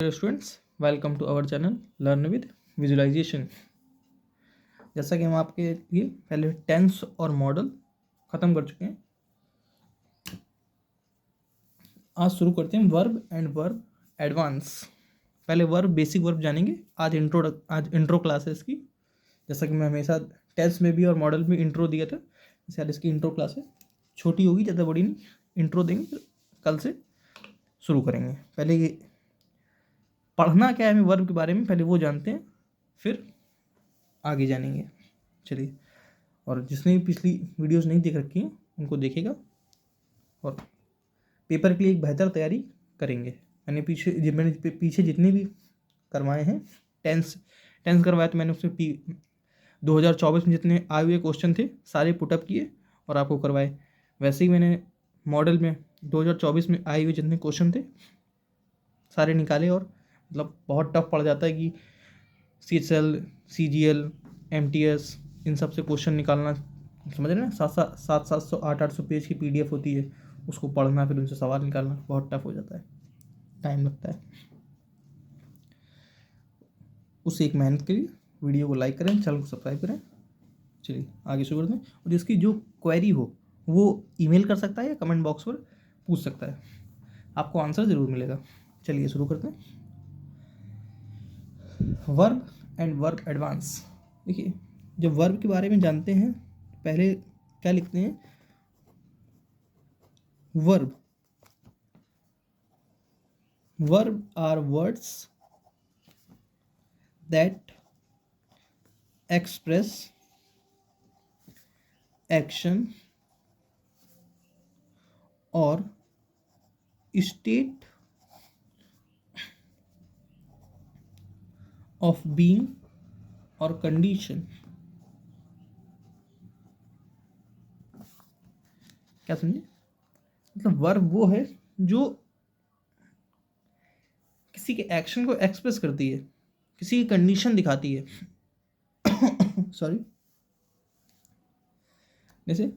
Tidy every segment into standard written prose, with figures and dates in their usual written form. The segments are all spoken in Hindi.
Dear students, welcome to our channel learn with visualization. जैसा कि हम आपके लिए पहले टेंस और मॉडल ख़त्म कर चुके हैं, आज शुरू करते हैं वर्ब एंड वर्ब एडवांस। पहले वर्ब बेसिक वर्ब जानेंगे। आज इंट्रो क्लास है इसकी। जैसा कि मैं हमेशा टेंस में भी और मॉडल में इंट्रो दिया था, जैसे आज इसकी इंट्रो क्लास है। छोटी होगी, ज़्यादा बड़ी नहीं। इंट्रो देंगे, फिर कल से शुरू करेंगे। पहले ये पढ़ना क्या है हमें वर्ब के बारे में, पहले वो जानते हैं, फिर आगे जानेंगे। चलिए, और जिसने भी पिछली वीडियोस नहीं देख रखी हैं उनको देखेगा और पेपर के लिए एक बेहतर तैयारी करेंगे। मैंने पीछे जितने भी करवाए हैं, टेंस करवाया तो मैंने उसमें 2024 में जितने आए हुए क्वेश्चन थे सारे पुटअप किए और आपको करवाए। वैसे ही मैंने मॉडल में 2024 में आए हुए जितने क्वेश्चन थे सारे निकाले, और मतलब बहुत टफ पड़ जाता है कि CHL, CGL, MTS इन सब से क्वेश्चन निकालना, समझ रहे हैं। 700 800 पेज की PDF होती है, उसको पढ़ना फिर उनसे सवाल निकालना बहुत टफ हो जाता है, टाइम लगता है। उससे एक मेहनत करिए, वीडियो को लाइक करें, चैनल को सब्सक्राइब करें। चलिए आगे शुरू करते हैं। और जिसकी जो क्वेरी हो वो ईमेल कर सकता है या कमेंट बॉक्स पर पूछ सकता है, आपको आंसर ज़रूर मिलेगा। चलिए शुरू करते हैं। Verb and verb advance. देखिए, जब वर्ब के बारे में जानते हैं, पहले क्या लिखते हैं? Verb are words that express action और स्टेट ऑफ बीइंग और कंडीशन। क्या समझे? मतलब वर्ब वो है जो किसी के एक्शन को एक्सप्रेस करती है, किसी की कंडीशन दिखाती है। सॉरी। जैसे,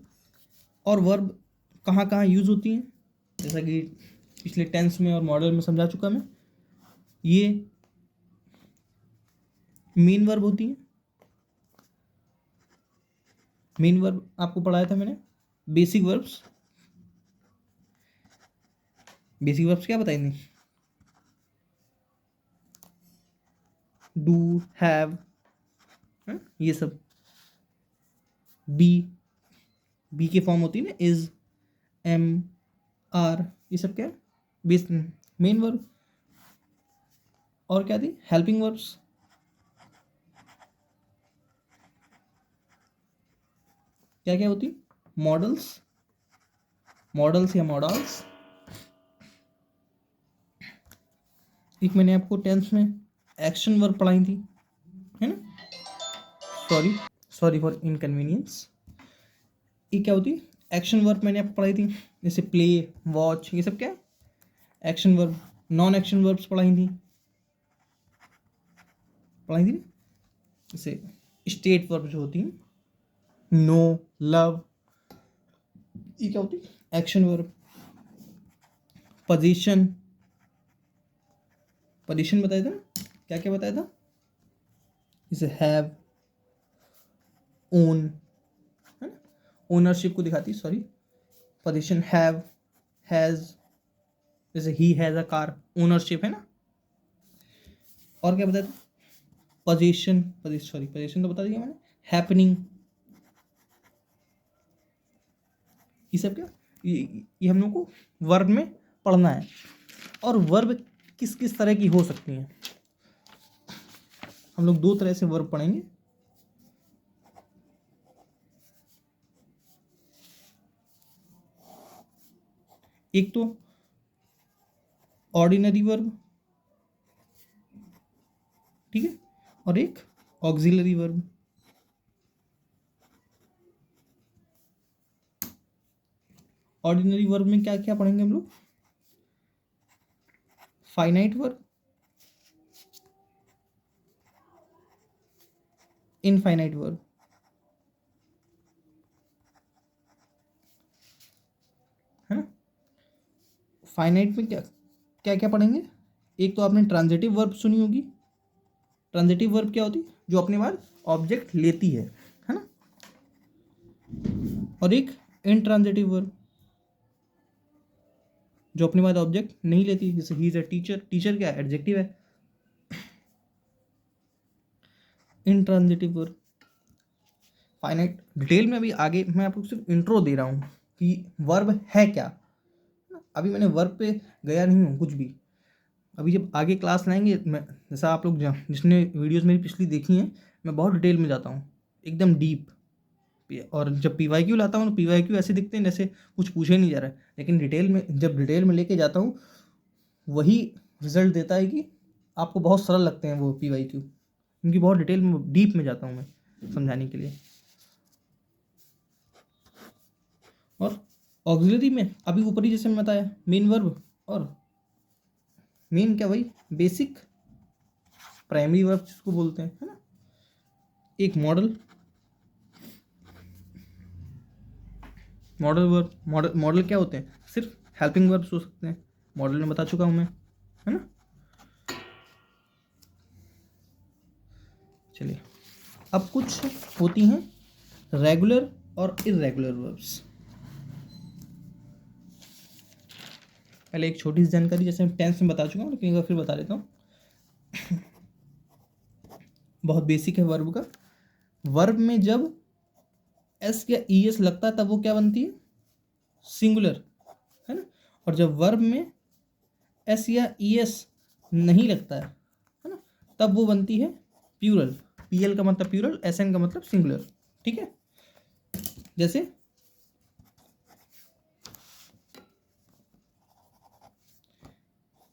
और वर्ब कहाँ कहाँ यूज होती हैं, जैसा कि पिछले टेंस में और मॉडल में समझा चुका मैं। ये मेन वर्ब होती हैं। मेन वर्ब आपको पढ़ाया था मैंने। बेसिक वर्ब्स क्या बताई थी? डू, हैव, ये सब। बी के फॉर्म होती है ना, इज, एम, आर, ये सब क्या है? Base main verb. और क्या थी? Helping verbs. क्या क्या होती? मॉडल्स या मॉडल्स। एक मैंने आपको टेंस में एक्शन वर्ब पढ़ाई थी, है ना। Sorry for inconvenience. ये क्या होती? एक्शन वर्ब मैंने आपको पढ़ाई थी, जैसे प्ले, वॉच, ये सब क्या है? Action verb. Non action verbs पढ़ाई थी ना? जैसे स्टेट वर्ब जो होती हैं, नो, लव, ये क्या होती? Action verb. पोजीशन बताया था ना, क्या क्या बताया था? जैसे हैव, ओन, है ना, ओनरशिप को दिखाती। सॉरी, पोजीशन हैव, हैज, जैसे he has a car, ownership है ना। और क्या बताया था? पोजीशन तो बता दिया मैंने। हैपनिंग, ये सब क्या, ये हम लोग को वर्ब में पढ़ना है। और वर्ब किस किस तरह की हो सकती हैं, हम लोग दो तरह से वर्ब पढ़ेंगे। एक तो ऑर्डिनरी वर्ब, ठीक है, और एक ऑक्सिलरी वर्ब। ऑर्डिनरी वर्ब में क्या क्या पढ़ेंगे हम लोग? फाइनाइट वर्ब, इनफाइनाइट वर्ब, है ना। फाइनाइट में क्या क्या क्या पढ़ेंगे? एक तो आपने ट्रांजिटिव वर्ब सुनी होगी। ट्रांजिटिव वर्ब क्या होती है? जो अपने बाद ऑब्जेक्ट लेती है ना। और एक इनट्रांजिटिव वर्ब जो अपने बाद ऑब्जेक्ट नहीं लेती, जैसे he is a teacher. Teacher क्या है? एडजेक्टिव है। Intransitive verb finite. डिटेल में अभी आगे मैं आपको सिर्फ इंट्रो दे रहा हूँ कि वर्ब है क्या। अभी मैंने वर्ब पे गया नहीं हूँ कुछ भी। अभी जब आगे क्लास लाएंगे, मैं जैसा आप लोग जिसने वीडियोस मेरी पिछली देखी हैं, मैं बहुत डिटेल में जाता हूँ, एकदम डीप। और जब PYQ लाता हूँ तो PYQ ऐसे दिखते हैं जैसे कुछ पूछे नहीं जा रहा है, लेकिन डिटेल में जब डिटेल में लेके जाता हूँ वही रिजल्ट देता है कि आपको बहुत सरल लगते हैं वो PYQ, क्योंकि बहुत डिटेल में डीप में जाता हूँ मैं समझाने के लिए। और ऑक्सिलरी में अभी ऊपर ही जैसे मैं बताया, मेन वर्ब और मेन क्या, वही बेसिक प्राइमरी वर्ब जिसको बोलते हैं, है ना। एक मॉडल वर्ब। मॉडल क्या होते हैं? सिर्फ हेल्पिंग वर्ब्स हो सकते हैं, मॉडल में बता चुका हूँ मैं, है ना। चलिए, अब कुछ होती हैं रेगुलर और इरेगुलर वर्ब्स। पहले एक छोटी सी जानकारी, जैसे मैं टेंस में बता चुका हूँ, लेकिन एक बार फिर बता देता हूँ। बहुत बेसिक है वर्ब का। वर्ब में जब एस या ES लगता है तब वो क्या बनती है? सिंगुलर, है ना। और जब वर्ब में एस या ES नहीं लगता है ना, तब वो बनती है प्लूरल। PL का मतलब प्लूरल, SN का मतलब सिंगुलर। ठीक है। जैसे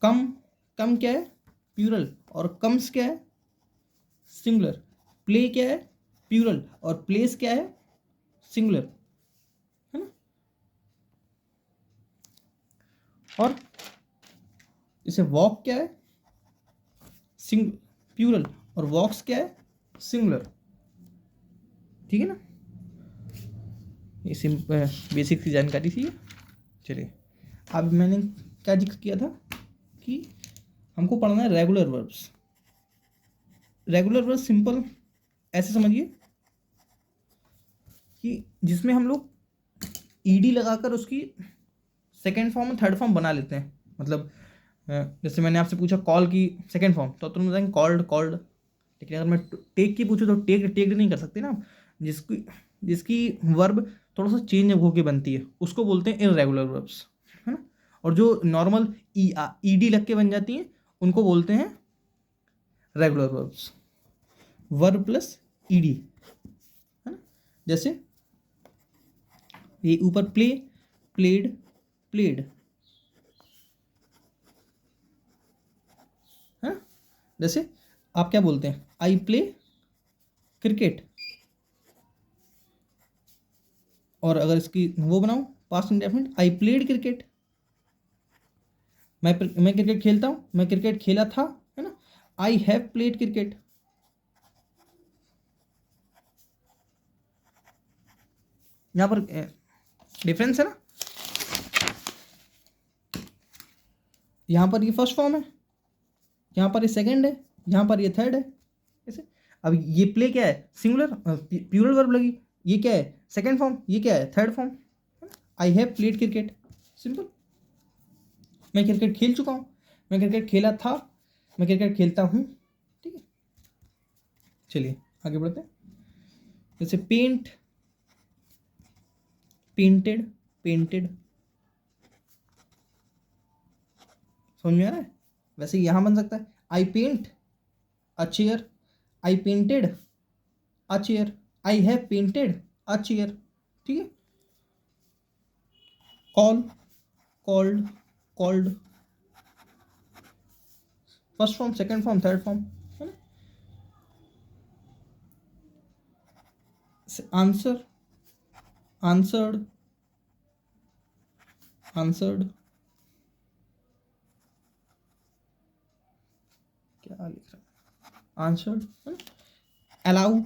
कम, कम क्या है? प्लूरल। और कम्स क्या है? सिंगुलर। प्ले क्या है? प्लूरल। और प्लेस क्या है? सिंगुलर, है ना। और जैसे वॉक क्या है? प्लूरल। और वॉक्स क्या है? सिंगुलर। ठीक है ना। ये बेसिक सी जानकारी थी। चलिए, अब मैंने क्या जिक्र किया था कि हमको पढ़ना है regular verbs. Regular verbs simple ऐसे समझिए कि जिसमें हम लोग ED लगाकर उसकी सेकेंड फॉर्म और थर्ड फॉर्म बना लेते हैं। मतलब जैसे मैंने आपसे पूछा कॉल की सेकेंड फॉर्म, तो तुम बताएंगे कॉल्ड कॉल्ड। लेकिन अगर मैं टेक की पूछूँ तो टेक नहीं कर सकते ना। जिसकी जिसकी वर्ब थोड़ा सा चेंज होके बनती है उसको बोलते हैं इररेगुलर वर्ब्स, है ना। और जो नॉर्मल ED लग के बन जाती हैं उनको बोलते हैं regular verbs. Verb plus ED, है ना। जैसे ये ऊपर प्ले, प्लेड, प्लेड, है ना। जैसे आप क्या बोलते हैं? I play cricket. और अगर इसकी वो बनाऊं past indefinite, I played cricket. मैं क्रिकेट खेलता हूं, मैं क्रिकेट खेला था, है ना। I have played cricket. यहां पर डिफरेंस है ना। यहां पर ये फर्स्ट फॉर्म है, यहां पर ये सेकंड है, यहां पर ये थर्ड है। ऐसे अब ये प्ले क्या है? सिंगुलर, प्लूरल वर्ब लगी। ये क्या है? Second form. ये क्या है? Third form. I have played cricket, simple. मैं क्रिकेट खेल चुका हूँ, मैं क्रिकेट खेला था, मैं क्रिकेट खेलता हूँ। ठीक है। चलिए आगे बढ़ते हैं। जैसे पेंट, पेंटेड, पेंटेड, समझ में आ रहा है। वैसे यहां बन सकता है I paint a chair, I painted a chair, I have painted a chair. ठीक है। Call, called, called, first form, second form, third form, है ना। आंसर, आंसर्ड, आंसर्ड, क्या लिख रहा है? आंसर्ड, है ना। Allow,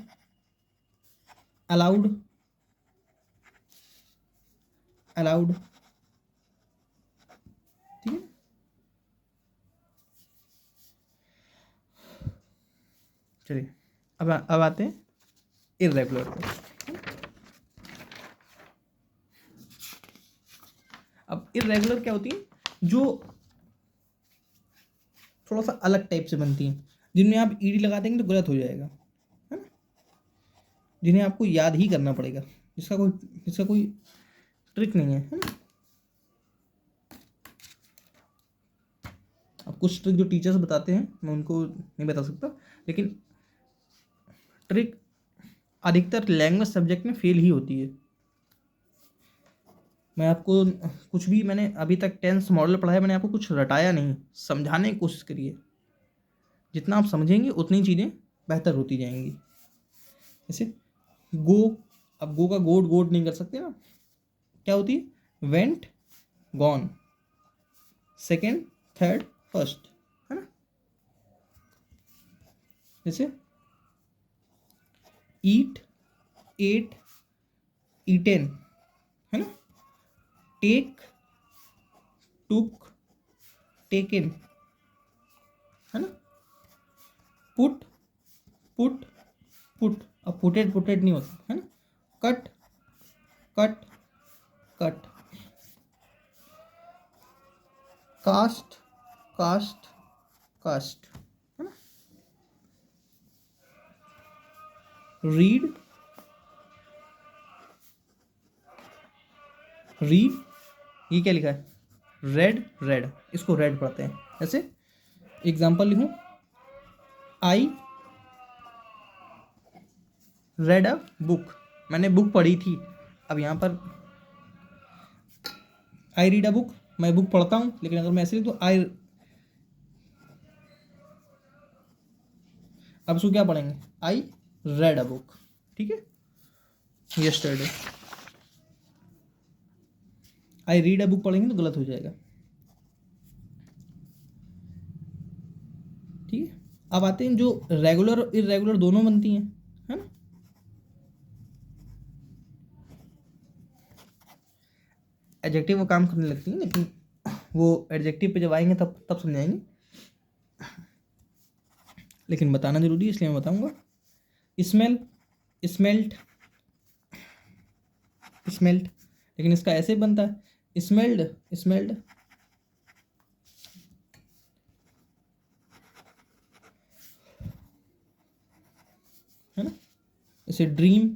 allowed, allowed. ठीक है। चलिए अब आते हैं इर्रेगुलर पे। अब इर्रेगुलर क्या होती है, जो थोड़ा सा अलग टाइप से बनती हैं, जिनमें आप ईडी लगा देंगे तो गलत हो जाएगा, है ना, जिन्हें आपको याद ही करना पड़ेगा, जिसका कोई ट्रिक नहीं है ना। अब कुछ ट्रिक जो टीचर्स बताते हैं मैं उनको नहीं बता सकता, लेकिन ट्रिक अधिकतर लैंग्वेज सब्जेक्ट में फेल ही होती है। मैं आपको कुछ भी, मैंने अभी तक टेंस मॉडल पढ़ाया, मैंने आपको कुछ रटाया नहीं, समझाने की कोशिश करिए। जितना आप समझेंगे उतनी चीज़ें बेहतर होती जाएंगी। जैसे गो, अब गो का गोड गोड नहीं कर सकते ना, क्या होती है, went, gone, second, third, first, है ना। जैसे ईट, एट, ईटेन, है ना, टेक, टुक, टेकन, है ना, पुट, पुट, पुट, अब पुटेड पुटेड नहीं होता, है ना, cut, cut, cut, cast, cast, cast, है ना, रीड, रीड, ये क्या लिखा है, रेड, रेड, इसको रेड पढ़ते हैं। ऐसे एग्जाम्पल लिखूं, आई रेड अ बुक, मैंने बुक पढ़ी थी। अब यहाँ पर आई रीड अ बुक, मैं बुक पढ़ता हूँ, लेकिन अगर मैं ऐसे लिख तो आई, अब इसको क्या पढ़ेंगे, आई रेड अ बुक, ठीक है, yesterday, I read a book पढ़ेंगे तो गलत हो जाएगा, ठीक है। अब आते हैं जो रेगुलर और इरेगुलर दोनों बनती हैं, है ना। एडजेक्टिव वो काम करने लगती हैं, लेकिन वो एडजेक्टिव पे जब आएंगे तब समझाएंगे, लेकिन बताना जरूरी है इसलिए मैं बताऊंगा। स्मेल, स्मेल्ट, स्मेल्ट, लेकिन इसका ऐसे बनता है स्मेल्ड, स्मेल्ड, है ना। जैसे ड्रीम,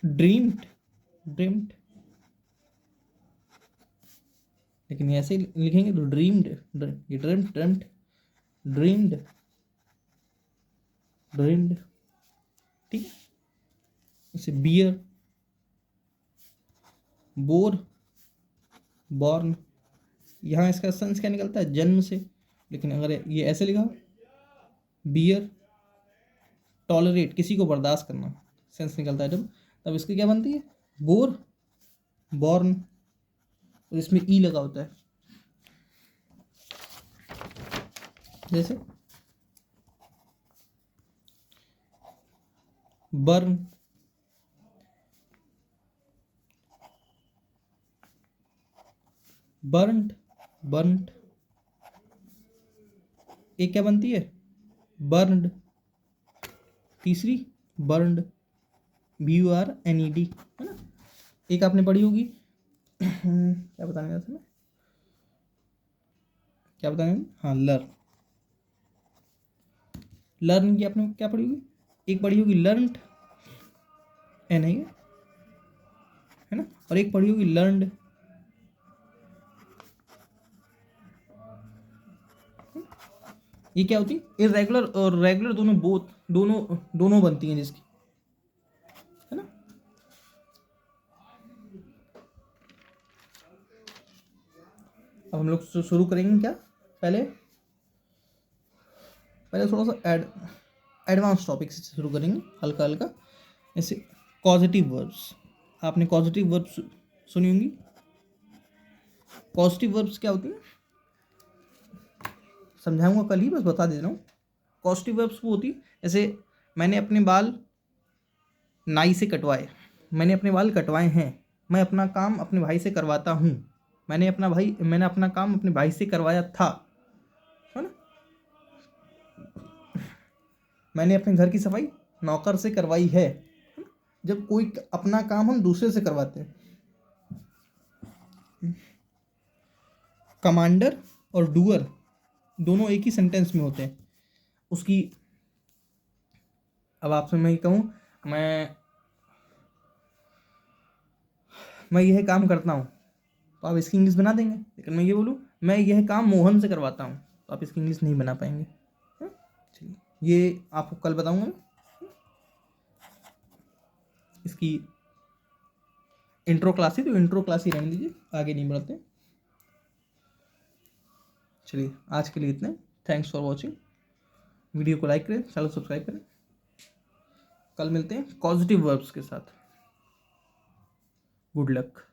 ड्रीम्ड, ड्रीम्ड, लेकिन ये ऐसे लिखेंगे तो ड्रीम्ड, ये ड्रीम्ड, ड्रीम्ड, ड्रीम्ड, ड्रीम्ड, ठीक है। जैसे बियर, बोर, बॉर्न, यहाँ इसका सेंस क्या निकलता है, जन्म से, लेकिन अगर ये ऐसे लिखा, बियर, टॉलरेट, किसी को बर्दाश्त करना, सेंस निकलता है जब, तब इसकी क्या बनती है, बोर, बॉर्न, और इसमें ई लगा होता है। जैसे बर्न, बर्न्ड, बर्न्ड, एक क्या बनती है, बर्न्ड, तीसरी बर्न्ड, BURNED, है ना। एक आपने पढ़ी होगी क्या बताने था मैं, क्या बताने, हाँ लर्न, लर्न की आपने क्या पढ़ी होगी, एक पढ़ी होगी लर्नड, है नहीं, है ना, और एक पढ़ी होगी लर्नड, ये क्या होती है, इरेगुलर और रेगुलर दोनों, बोथ, दोनों बनती हैं जिसकी, है ना। अब हम लोग शुरू करेंगे क्या, पहले थोड़ा सा एडवांस टॉपिक से शुरू करेंगे, हल्का हल्का। जैसे पॉजिटिव वर्ब्स, आपने पॉजिटिव वर्ब्स सुनी होंगी। पॉजिटिव वर्ब्स क्या होती हैं, समझाऊंगा कल ही, बस बता दे रहा हूँ। पॉजिटिव वर्ब्स वो होती है, जैसे मैंने अपने बाल नाई से कटवाए, मैंने अपने बाल कटवाए हैं, मैं अपना काम अपने भाई से करवाता हूँ, मैंने अपना काम अपने भाई से करवाया था, है ना। मैंने अपने घर की सफाई नौकर से करवाई है। जब कोई अपना काम हम दूसरे से करवाते हैं। कमांडर और डूअर दोनों एक ही सेंटेंस में होते हैं। उसकी अब आपसे मैं ये कहूँ, मैं यह काम करता हूँ, तो आप इसकी इंग्लिश बना देंगे। लेकिन मैं ये बोलूँ मैं यह काम मोहन से करवाता हूँ, तो आप इसकी इंग्लिश नहीं बना पाएंगे। चलिए, ये आपको कल बताऊंगा मैं। इसकी इंट्रो क्लास ही, तो इंट्रो क्लास ही रहने दीजिए, आगे नहीं बढ़ते। चलिए, आज के लिए इतने। Thanks for watching. वीडियो को लाइक करें, चैनल सब्सक्राइब करें। कल मिलते हैं पॉजिटिव वर्ब्स के साथ। Good luck.